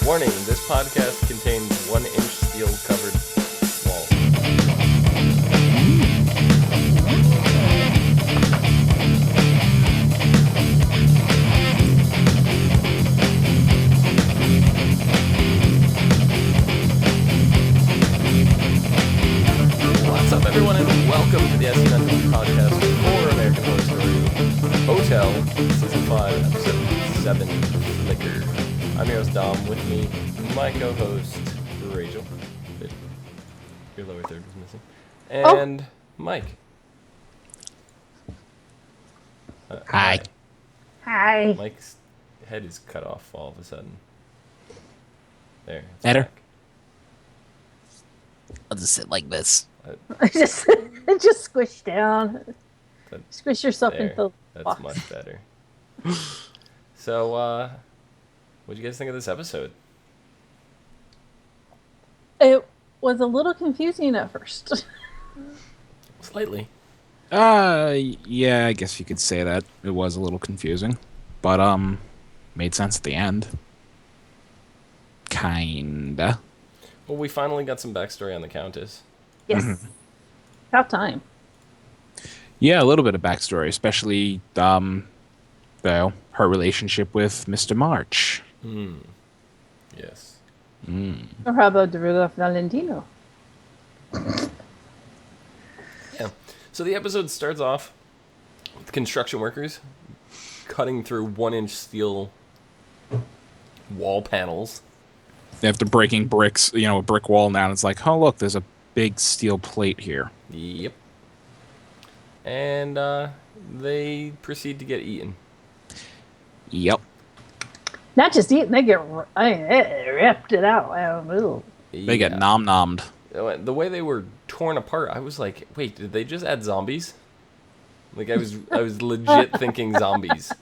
Warning, this podcast contains 1-inch steel-covered walls. What's up, everyone, and welcome to the ASOTV podcast for American Horror Story Hotel, Season 5, Episode 7, Flicker. I'm your host, Dom. With me, my co-host, Rachel. Your lower third was missing. And Mike. Hi. Hi. Mike's head is cut off all of a sudden. There. It's Better? back. I'll just sit like this. just squish down. Squish yourself There. into the That's box. much better. So, what'd you guys think of this episode? It was a little confusing at first. Slightly. Yeah, I guess you could say that. It was a little confusing. But, made sense at the end. Kinda. Well, we finally got some backstory on the Countess. Yes. About time. Yeah, a little bit of backstory, especially, her relationship with Mr. March. Yes. Or how about the Rudolph Valentino? Yeah. So the episode starts off with construction workers cutting through 1-inch steel wall panels. After breaking bricks, a brick wall now, it's like, oh, look, there's a big steel plate here. Yep. And they proceed to get eaten. Yep. Not just eating, they get it ripped it out. They get nom-nommed. The way they were torn apart, I was like, wait, did they just add zombies? Like, I was legit thinking zombies.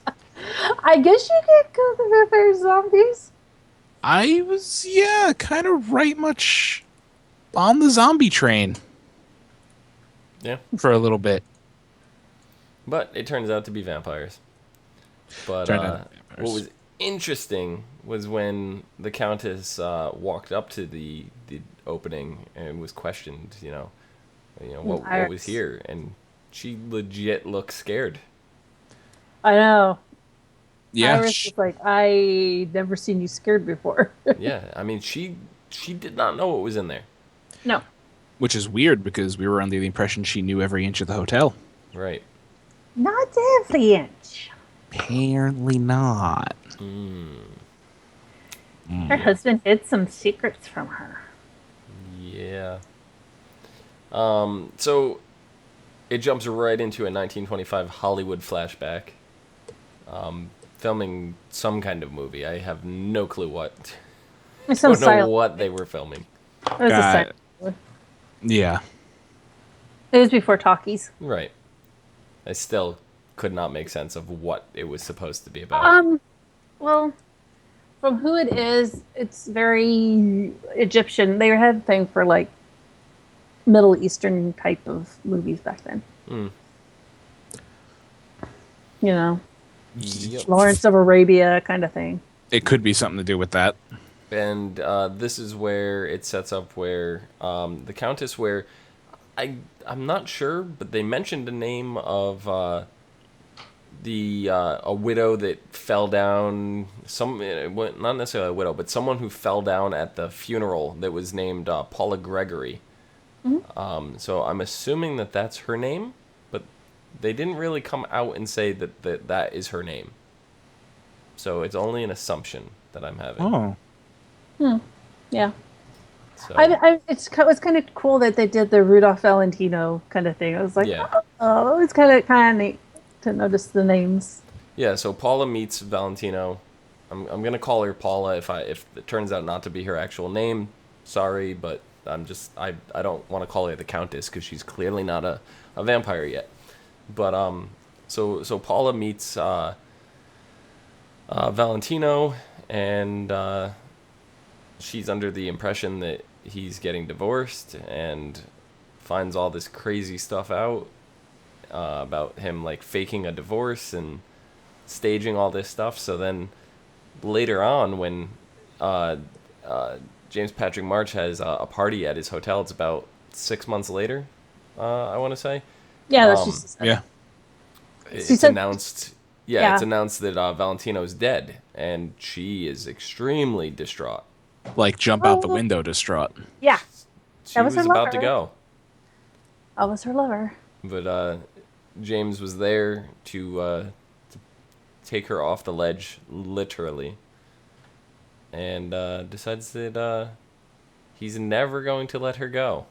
I guess you could call the vampire zombies. I was, kind of right much on the zombie train. Yeah. For a little bit. But it turns out to be vampires. But what was interesting was when the Countess walked up to the opening and was questioned, what was here, and she legit looked scared. I know. Yeah. Iris was like, I never seen you scared before. Yeah, I mean, she did not know what was in there. No. Which is weird because we were under the impression she knew every inch of the hotel. Right. Not every inch. Apparently not. Her husband hid some secrets from her. Yeah. So it jumps right into a 1925 Hollywood flashback. Filming some kind of movie. I have no clue what. I don't know what they were filming. It was a silent movie. Yeah. It was before talkies. Right. I still could not make sense of what it was supposed to be about. Well, from who it is, it's very Egyptian. They had a thing for like Middle Eastern type of movies back then. Yep. Lawrence of Arabia kind of thing. It could be something to do with that. And this is where it sets up where the Countess, where I'm not sure, but they mentioned the name of a widow that fell down. Not necessarily a widow, but someone who fell down at the funeral that was named Paula Gregory. Mm-hmm. So I'm assuming that that's her name, but they didn't really come out and say that is her name. So it's only an assumption that I'm having. Oh. Yeah. So, It was kind of cool that they did the Rudolph Valentino kind of thing. I was like, oh, it's kind of neat to notice the names. yeah, so Paula meets Valentino. I'm gonna call her Paula if it turns out not to be her actual name. Sorry, but I don't want to call her the Countess because she's clearly not a vampire yet. But so Paula meets Valentino, and she's under the impression that he's getting divorced and finds all this crazy stuff out about him like faking a divorce and staging all this stuff. So then later on, when James Patrick March has a party at his hotel. It's about 6 months later, I want to say. Yeah, that's just Yeah. It's announced. Yeah, it's announced that Valentino's dead, and she is extremely distraught. Like jump out the window distraught. Yeah. She was about to go. I was her lover. But James was there to take her off the ledge, literally. And decides that he's never going to let her go.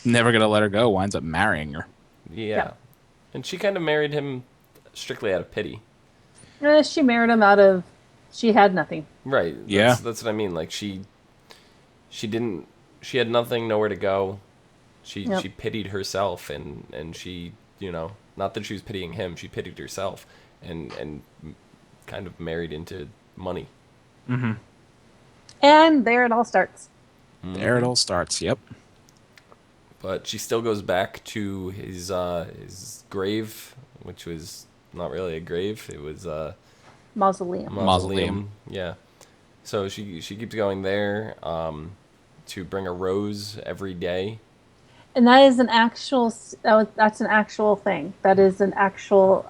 Never gonna let her go. Winds up marrying her. Yeah. And she kind of married him strictly out of pity. She married him out of... She had nothing. Right. Yeah. That's what I mean. Like, she had nothing, nowhere to go. She pitied herself, and she, not that she was pitying him, she pitied herself, and kind of married into money. Mm-hmm. And there it all starts. There it all starts. Yep. But she still goes back to his grave, which was not really a grave. It was a Mausoleum. Yeah. So she keeps going there to bring a rose every day. And that is an actual... That's an actual thing. That is an actual...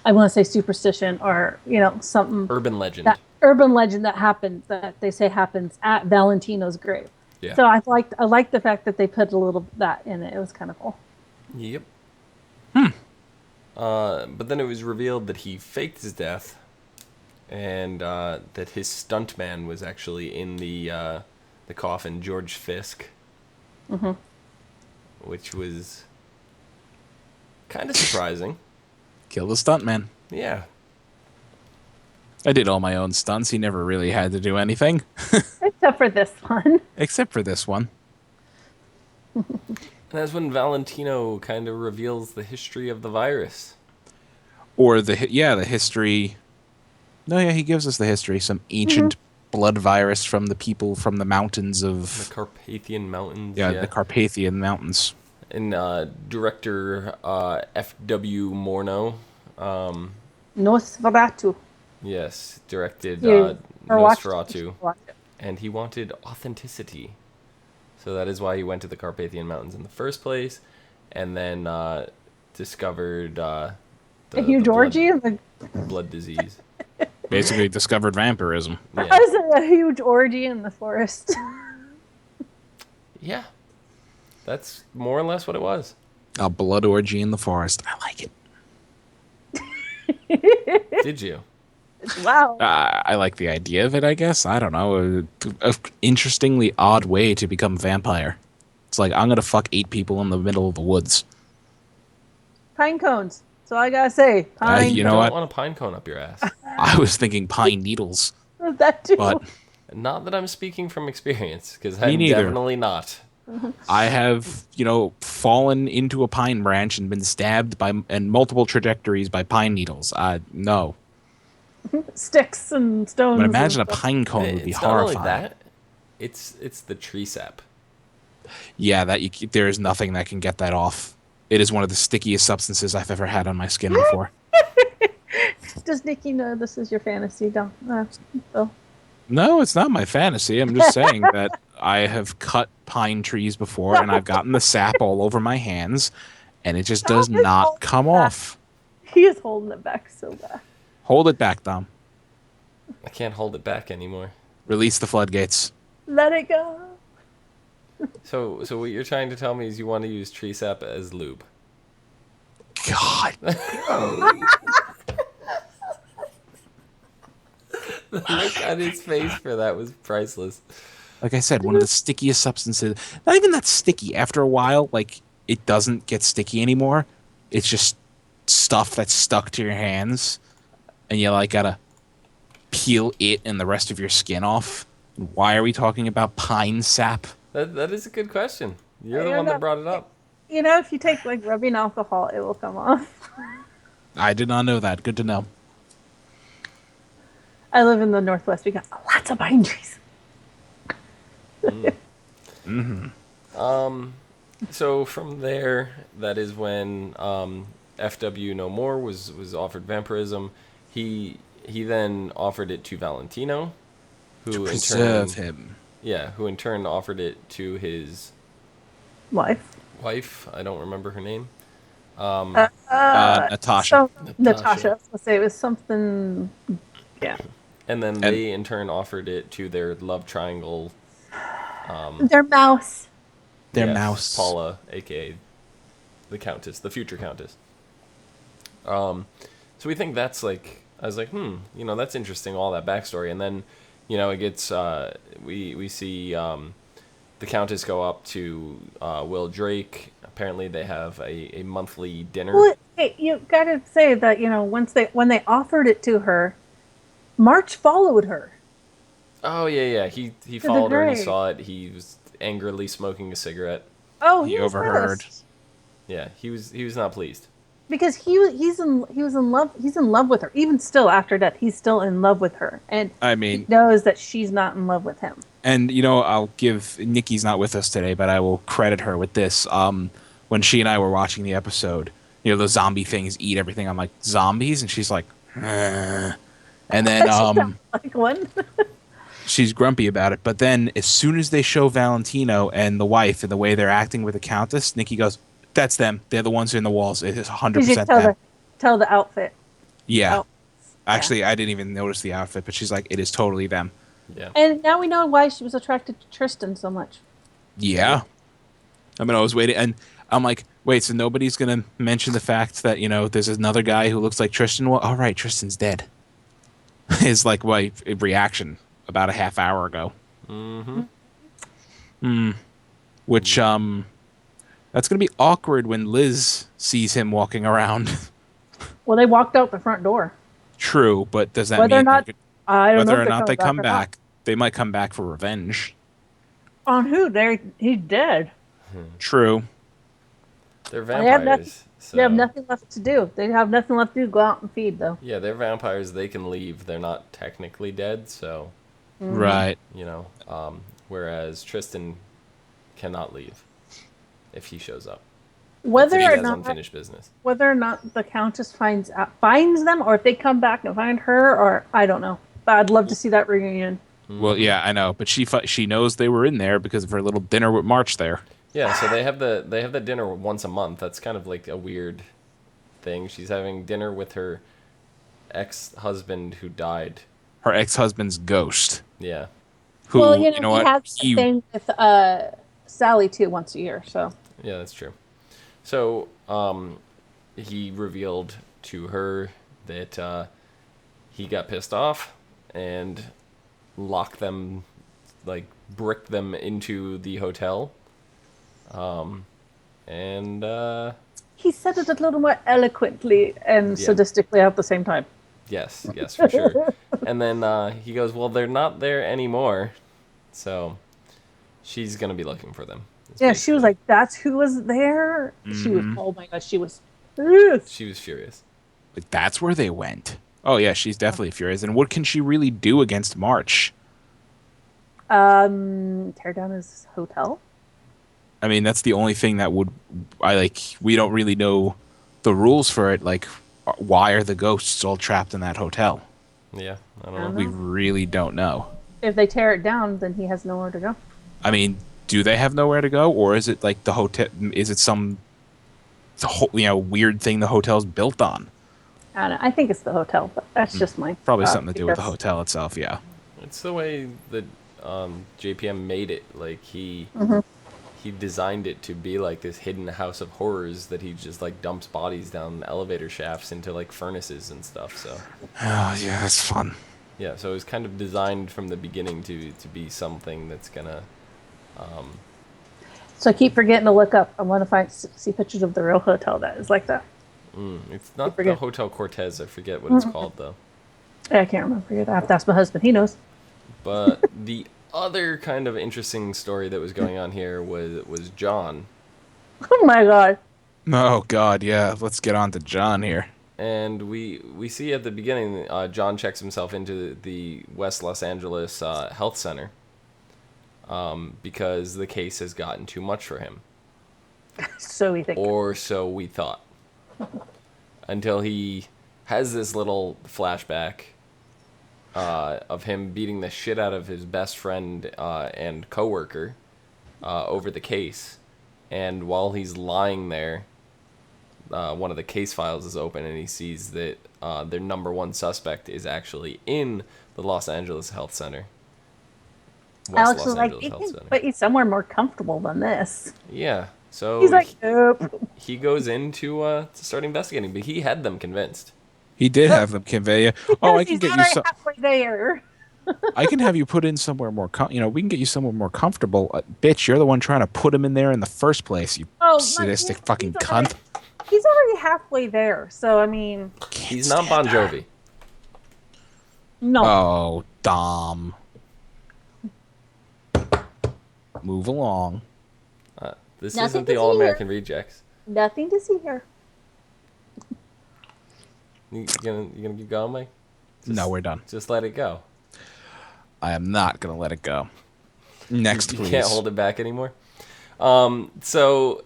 I want to say superstition or, something... Urban legend. Urban legend that they say happens at Valentino's grave. Yeah. So I liked the fact that they put a little that in it. It was kind of cool. Yep. But then it was revealed that he faked his death, and that his stuntman was actually in the coffin, George Fisk. Mm-hmm. Which was kind of surprising. Kill the stuntman. Yeah. I did all my own stunts. He never really had to do anything. Except for this one. Except for this one. And that's when Valentino kind of reveals the history of the virus. Or the history. No, yeah, he gives us the history. Some ancient blood virus from the people from the mountains of... The Carpathian Mountains. Yeah, the Carpathian Mountains. And director F.W. Morneau. Nosferatu. Yes, directed Watched Nosferatu. And he wanted authenticity. So that is why he went to the Carpathian Mountains in the first place. And then discovered the huge orgy of the blood disease. Basically discovered vampirism. Yeah. That was a huge orgy in the forest. Yeah. That's more or less what it was. A blood orgy in the forest. I like it. Did you? Wow. I like the idea of it, I guess. I don't know. A interestingly odd way to become vampire. It's like, I'm going to fuck 8 people in the middle of the woods. Pine cones. That's all I got to say. Pine you know I what? don't want a pine cone up your ass. I was thinking pine needles. That too. But Not that I'm speaking from experience, because I'm neither. definitely not. I have, fallen into a pine branch and been stabbed in multiple trajectories by pine needles. No. Sticks and stones. But imagine a pine cone would be It's horrifying. not only that, it's the tree sap. Yeah, there is nothing that can get that off. It is one of the stickiest substances I've ever had on my skin before. Does Nikki know this is your fantasy? Don't. Oh. No, it's not my fantasy. I'm just saying that I have cut pine trees before, and I've gotten the sap all over my hands, and it just does not come off. He is holding it back so bad. Hold it back, Dom. I can't hold it back anymore. Release the floodgates. Let it go. So what you're trying to tell me is you want to use tree sap as lube. God. The look on his face for that was priceless. Like I said, one of the stickiest substances. Not even that sticky. After a while, it doesn't get sticky anymore. It's just stuff that's stuck to your hands. And you, gotta peel it and the rest of your skin off. Why are we talking about pine sap? That is a good question. You're the one that brought it up. If you take, rubbing alcohol, it will come off. I did not know that. Good to know. I live in the Northwest. We got lots of pine trees. So from there, that is when FW no more was offered vampirism. He then offered it to Valentino, who To in preserve turn, him. yeah, who in turn offered it to his Wife. I don't remember her name. Natasha. So Natasha. I was gonna say it was something. Yeah. And then And- they in turn offered it to their love triangle. Their mouse. Their yes, mouse. Paula, aka the Countess, the future Countess. So we think that's like, I was like, that's interesting, all that backstory, and then, it gets we see the Countess go up to Will Drake. Apparently, they have a monthly dinner. Well, hey, you gotta say that when they offered it to her, March followed her. Oh yeah. He the followed her. He grave. saw it. He was angrily smoking a cigarette. Oh, He was overheard. pissed. Yeah, he was not pleased. Because he was in love. He's in love with her. Even still after death, he's still in love with her, and I mean, he knows that she's not in love with him. and I'll give Nikki's not with us today, but I will credit her with this. When she and I were watching the episode, those zombie things eat everything. I'm like, zombies, and she's like, and then Like one. she's grumpy about it. But then as soon as they show Valentino and the wife and the way they're acting with the Countess, Nikki goes, "That's them. They're the ones in the walls. It is 100% them." Tell the outfit. Yeah. Oh, Actually, I didn't even notice the outfit, but she's like, "It is totally them." Yeah. And now we know why she was attracted to Tristan so much. Yeah. I mean, I was waiting, and I'm like, wait, so nobody's going to mention the fact that, there's another guy who looks like Tristan? Well, all right, Tristan's dead. Is like my reaction about a half hour ago. Which, that's going to be awkward when Liz sees him walking around. Well, they walked out the front door. True, but does that Whether mean or not, I don't know whether if or not they come or not. back, they might come back for revenge. On who? He's dead. True. They're They have vampires. They have nothing left to do. They have nothing left to do. Go out and feed, though. Yeah, they're vampires. They can leave. They're not technically dead, so, Right. whereas Tristan cannot leave if he shows up. Whether If he or has not unfinished business. Whether or not the Countess finds them, or if they come back and find her, or I don't know. But I'd love to see that reunion. Well, yeah, I know, but she knows they were in there because of her little dinner with March there. Yeah, so they have the dinner once a month. That's kind of like a weird thing. She's having dinner with her ex-husband who died. Her ex-husband's ghost. Yeah. Who, Well, you know he what? has the thing with Sally too once a year. So Yeah, that's true. So, he revealed to her that he got pissed off and locked them, like, bricked them into the hotel. he said it a little more eloquently and Yeah. sadistically at the same time. Yes, for sure. And then he goes, well, they're not there anymore. So she's going to be looking for them. Yeah, she was like, "That's who was there." She was. Mm-hmm. Oh my god, she was. Ugh. She was furious. Like, that's where they went. Oh yeah, she's definitely furious. And what can she really do against March? Tear down his hotel. I mean, that's the only thing that we don't really know the rules for it. Like, why are the ghosts all trapped in that hotel? Yeah, I don't I don't know. We really don't know. If they tear it down, then he has nowhere to go. I mean, do they have nowhere to go, or is it like the hotel? Is it some weird thing the hotel's built on? I don't know. I think it's the hotel, but that's just my Probably something to do with the because- hotel itself. Yeah. It's the way that JPM made it. Like, he designed it to be like this hidden house of horrors that he just, like, dumps bodies down elevator shafts into, like, furnaces and stuff, so... Oh yeah, that's fun. Yeah, so it was kind of designed from the beginning to be something that's gonna... So I keep forgetting to look up. I want to see pictures of the real hotel that is like that. It's not the forget. Hotel Cortez, I forget what it's called, though. I can't remember. I have to ask my husband. He knows. But the other kind of interesting story that was going on here was John. Oh my god. Oh God, yeah. Let's get on to John here. And we see at the beginning, John checks himself into the West Los Angeles Health Center because the case has gotten too much for him. So we think. Or so we thought. until he has this little flashback of him beating the shit out of his best friend and coworker over the case. And while he's lying there, one of the case files is open, and he sees that their number one suspect is actually in the Los Angeles Health Center. Alex was like, "You can put you somewhere more comfortable than this." Yeah, so he's like, "Nope." He goes in to start investigating, but he had them convinced. He did have them convey you. Oh, I can get you some. Halfway there. I can have you put in somewhere more. We can get you somewhere more comfortable. Bitch, you're the one trying to put him in there in the first place. You sadistic fucking cunt. He's already halfway there, so I mean. He's not Bon Jovi. No. Oh, Dom. Move along. This isn't the All-American Rejects. Nothing to see here. You gonna keep going, Mike? No, we're done. Just let it go. I am not gonna let it go. Next, please. You can't hold it back anymore. So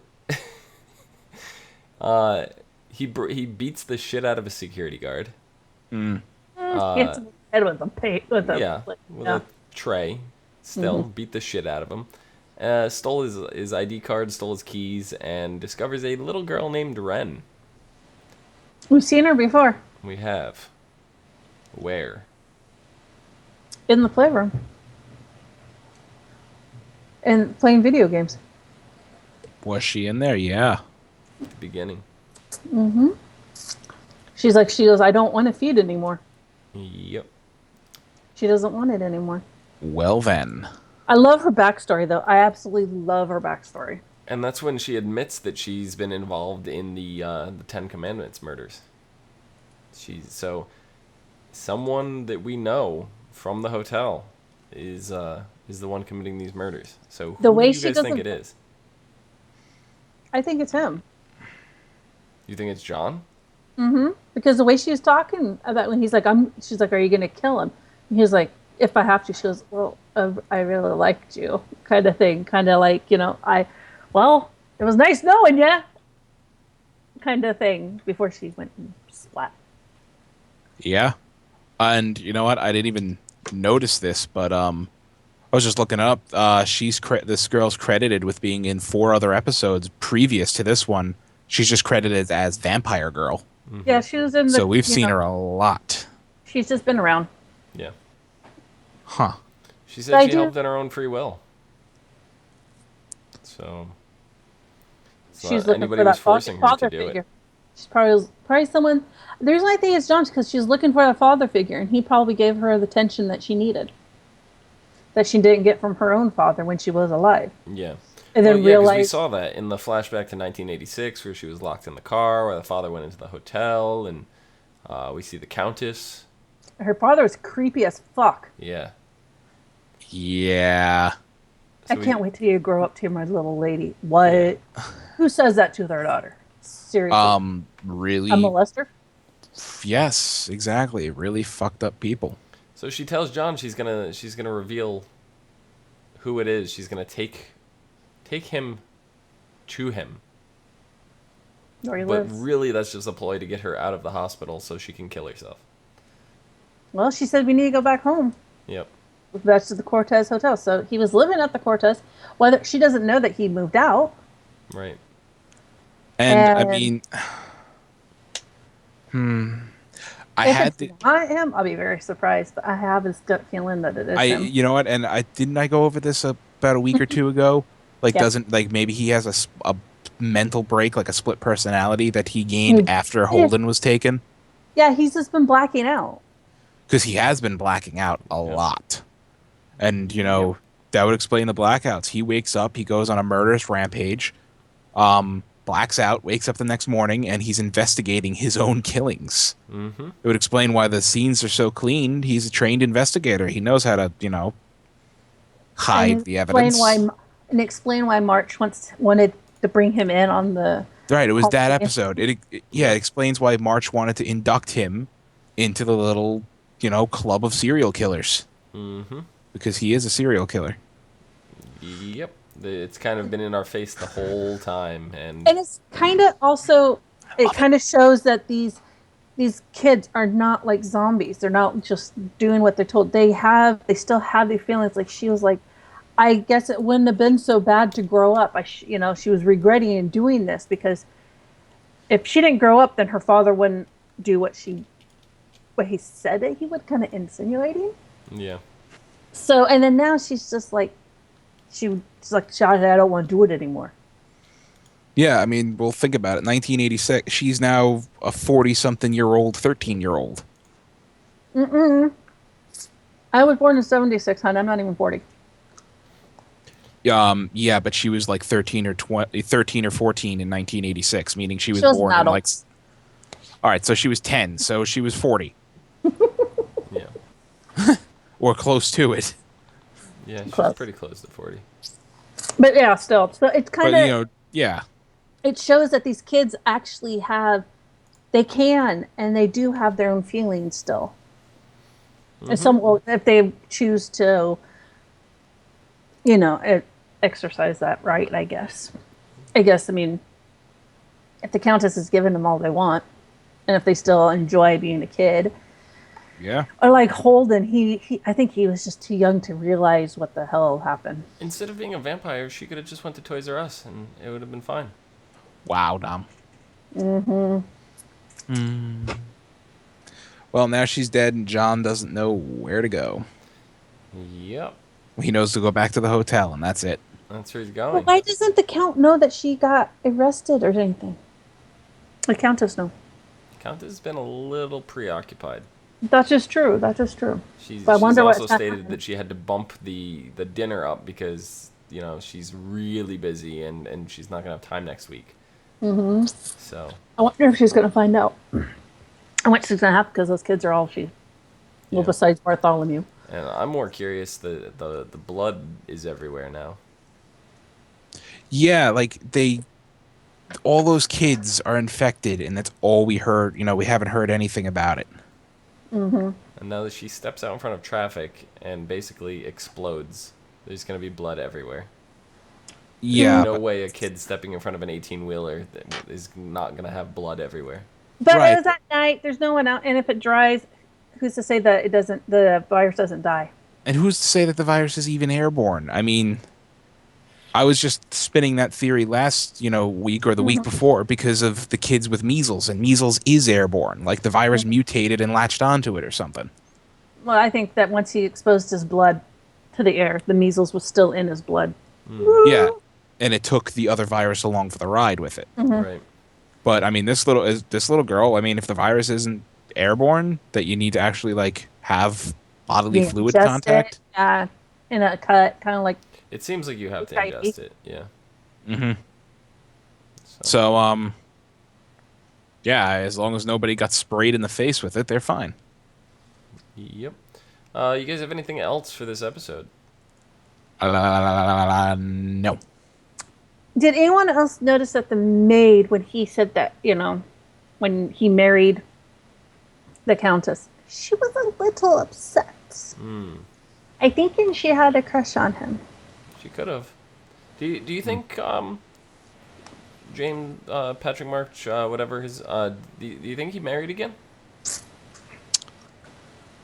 he beats the shit out of a security guard. He hits him in the head with a tray. Still beat the shit out of him. Stole his ID card, stole his keys, and discovers a little girl named Ren. We've seen her before. We have. Where? In the playroom. And playing video games. Was she in there? Yeah. At the beginning. Mm-hmm. She goes, I don't want to feed anymore. Yep. She doesn't want it anymore. Well then. I love her backstory, though. I absolutely love her backstory. And that's when she admits that she's been involved in the Ten Commandments murders. Someone that we know from the hotel is the one committing these murders. So who do you guys think it is? I think it's him. You think it's John? Mm-hmm. Because the way she was talking about when he's like, she's like, are you going to kill him? And he's like, if I have to. She goes, well, I really liked you, kind of thing. Kind of like, it was nice knowing you, kind of thing, before she went and splat. Yeah. And you know what? I didn't even notice this, but I was just looking up. This girl's credited with being in 4 other episodes previous to this one. She's just credited as Vampire Girl. Mm-hmm. Yeah, she was in the... So we've seen her a lot. She's just been around. Yeah. Huh. She said she helped in her own free will. So... She's looking for that father figure. She's probably someone... The reason I think it's John is because she's looking for a father figure, and he probably gave her the attention that she needed. That she didn't get from her own father when she was alive. Yeah. And then realized... we saw that in the flashback to 1986, where she was locked in the car, where the father went into the hotel, and we see the Countess. Her father was creepy as fuck. Yeah. Yeah. I can't wait till you grow up to be my little lady. What? Yeah. Who says that to their daughter? Seriously. Really? A molester? Yes, exactly. Really fucked up people. So she tells John she's gonna reveal who it is. She's gonna take him to him. Where he lives. But really, that's just a ploy to get her out of the hospital so she can kill herself. Well, she said we need to go back home. Yep. Back to the Cortez Hotel. So he was living at the Cortez. Whether she doesn't know that he moved out. Right. And I mean, I'll be very surprised, but I have this gut feeling that it is him. You know what? And didn't I go over this about a week or two ago? Maybe he has a mental break, like a split personality that he gained after Holden was taken? Yeah, he's just been blacking out. Because he has been blacking out a lot. And, that would explain the blackouts. He wakes up, he goes on a murderous rampage, blacks out, wakes up the next morning, and he's investigating his own killings. Mm-hmm. It would explain why the scenes are so clean. He's a trained investigator. He knows how to, hide the evidence. Explain why March wanted to bring him in on the... Right, it was that episode. It explains why March wanted to induct him into the little, club of serial killers. Mm-hmm. Because he is a serial killer. Yep. It's kind of been in our face the whole time. And it's kind of also it kind of shows that these kids are not like zombies. They're not just doing what they're told. They still have their feelings. Like she was like, I guess it wouldn't have been so bad to grow up. She was regretting doing this because if she didn't grow up, then her father wouldn't do what he said that he would, kind of insinuating. Yeah. So, and then now she's just like, she's like, I don't want to do it anymore. Yeah, I mean, well, think about it. 1986. She's now a 40-something-year-old, 13-year-old. I was born in 76, hon. I'm not even 40. Yeah, but she was like 13 or 14 in 1986, meaning she was She was born an in adult. like. All right, so she was 10, so she was 40. Yeah. Or close to it. Yeah, she's pretty close to 40. But yeah, still. So it's kind of, yeah. It shows that these kids actually they can, and they do have their own feelings still. And if they choose to, exercise that right, I guess. I mean, if the Countess has given them all they want, and if they still enjoy being a kid. Yeah. Or like Holden, I think he was just too young to realize what the hell happened. Instead of being a vampire, she could have just went to Toys R Us, and it would have been fine. Wow, Dom. Well, now she's dead, and John doesn't know where to go. Yep. He knows to go back to the hotel, and that's it. That's where he's going. Well, why doesn't the Count know that she got arrested or anything? The Countess know. Countess has been a little preoccupied. That is true. She's also stated that she had to bump the dinner up because, she's really busy and she's not going to have time next week. So. I wonder if she's going to find out. And what she's going to have, because those kids are all well, besides Bartholomew. And I'm more curious, the blood is everywhere now. Yeah, like all those kids are infected, and that's all we heard. We haven't heard anything about it. And now that she steps out in front of traffic and basically explodes, there's going to be blood everywhere. Yeah. There's no way a kid stepping in front of an 18-wheeler is not going to have blood everywhere. But it was at night. There's no one out. And if it dries, who's to say that the virus doesn't die? And who's to say that the virus is even airborne? I mean, I was just spinning that theory last, week or the week before because of the kids with measles, and measles is airborne. Like the virus mutated and latched onto it or something. Well, I think that once he exposed his blood to the air, the measles was still in his blood. Yeah, and it took the other virus along for the ride with it. Right. But I mean, this little girl. I mean, if the virus isn't airborne, that you need to actually have bodily fluid contact. Yeah, in a cut, kind of like. It seems like you have to ingest it. Yeah. So yeah, as long as nobody got sprayed in the face with it, they're fine. Yep. You guys have anything else for this episode? No. Did anyone else notice that the maid, when he said that, when he married the Countess, she was a little upset. I think she had a crush on him. She could have. Do you think James Patrick March, whatever his, do you think he married again?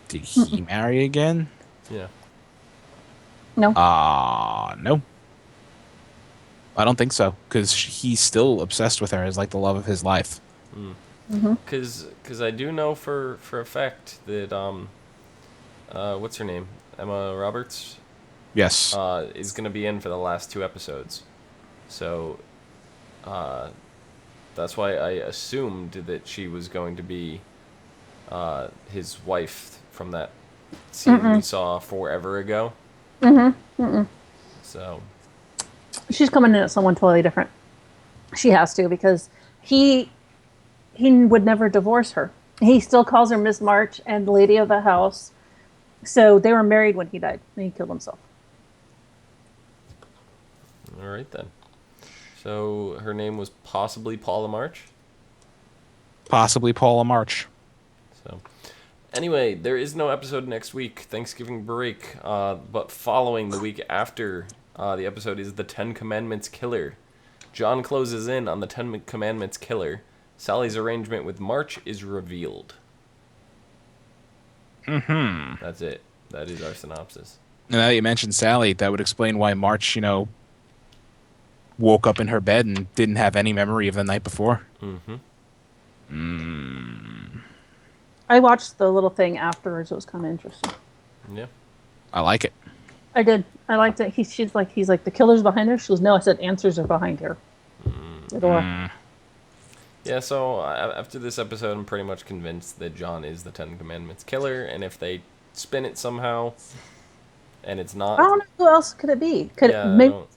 Did he marry again? Yeah. No. No. I don't think so, because he's still obsessed with her as like the love of his life. Because I do know for a fact that what's her name, Emma Roberts. Yes. Is going to be in for the last 2 episodes, so that's why I assumed that she was going to be his wife from that scene we saw forever ago. So. She's coming in at someone totally different. She has to, because he would never divorce her. He still calls her Miss March and the lady of the house. So they were married when he died, and he killed himself. All right, then. So her name was possibly Paula March? Possibly Paula March. So, anyway, there is no episode next week, Thanksgiving break, but following the week after the episode is the 10 Commandments Killer. John closes in on the 10 Commandments Killer, Sally's arrangement with March is revealed. Mm-hmm. That's it. That is our synopsis. Now you mentioned Sally, that would explain why March, woke up in her bed and didn't have any memory of the night before. Mm-hmm. I watched the little thing afterwards. It was kind of interesting. Yeah. I like it. I did. I liked it. He's like, the killer's behind her. She goes, no, I said answers are behind her. The door. Yeah, so after this episode, I'm pretty much convinced that John is the Ten Commandments killer, and if they spin it somehow, and it's not... I don't know who else could it be.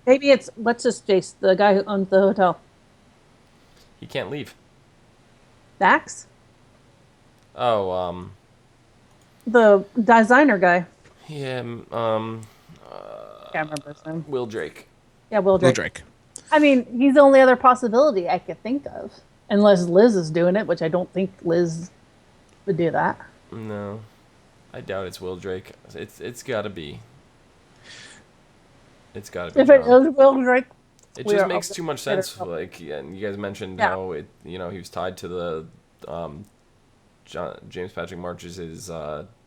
Maybe it's, what's his face, the guy who owns the hotel. He can't leave. Max? Oh, the designer guy. Yeah, Can't remember his name. Will Drake. Yeah, Will Drake. Will Drake. I mean, he's the only other possibility I could think of. Unless Liz is doing it, which I don't think Liz would do that. No. I doubt it's Will Drake. It's gotta be. It's gotta be If it John. is Will Drake, It just makes too much sense. Like, and you guys mentioned how he was tied to the James Patrick March's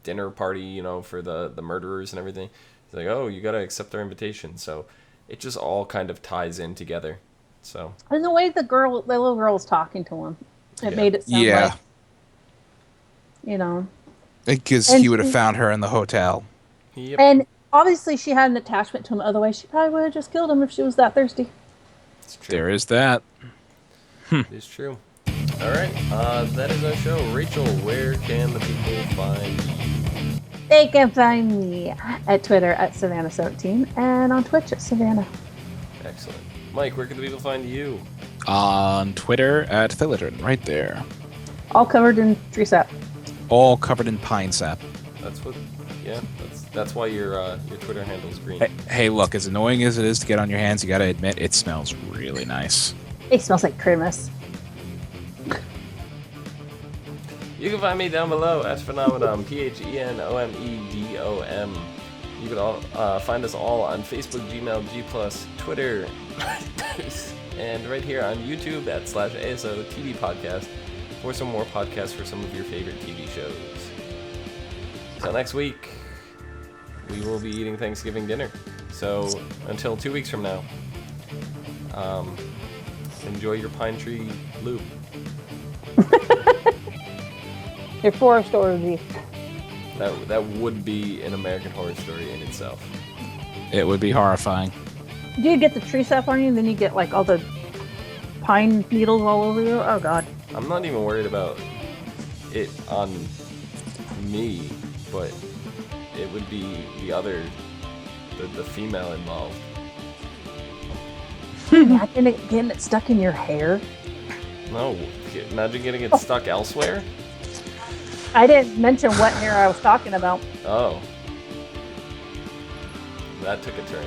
dinner party, for the murderers and everything. He's like, oh, you gotta accept their invitation. So it just all kind of ties in together. So. And the way the little girl was talking to him, it made it sound like, Because he would have found her in the hotel. Yep. And obviously she had an attachment to him. Otherwise, she probably would have just killed him if she was that thirsty. It's true. There is that. It's true. All right. That is our show. Rachel, where can the people find you? They can find me at Twitter at Savannah17 and on Twitch at Savannah. Excellent. Mike, where can the people find you? On Twitter at Philitron, right there. All covered in tree sap. All covered in pine sap. That's why your Twitter handle is green. Hey, look, as annoying as it is to get on your hands, you gotta admit, it smells really nice. It smells like Christmas. You can find me down below at Phenomenon, PHENOMEDOM. You can find us all on Facebook, Gmail, G+, Twitter, and right here on YouTube at /ASOTV podcast for some more podcasts for some of your favorite TV shows. Until next week, we will be eating Thanksgiving dinner. So until 2 weeks from now, enjoy your pine tree loop. Your forest orgy. That would be an American Horror Story in itself. It would be horrifying. Do you get the tree sap on you, and then you get like all the pine needles all over you? Oh God. I'm not even worried about it on me, but it would be the female involved. Imagine getting it stuck in your hair. No, imagine getting it stuck elsewhere. I didn't mention what hair I was talking about. Oh. That took a turn.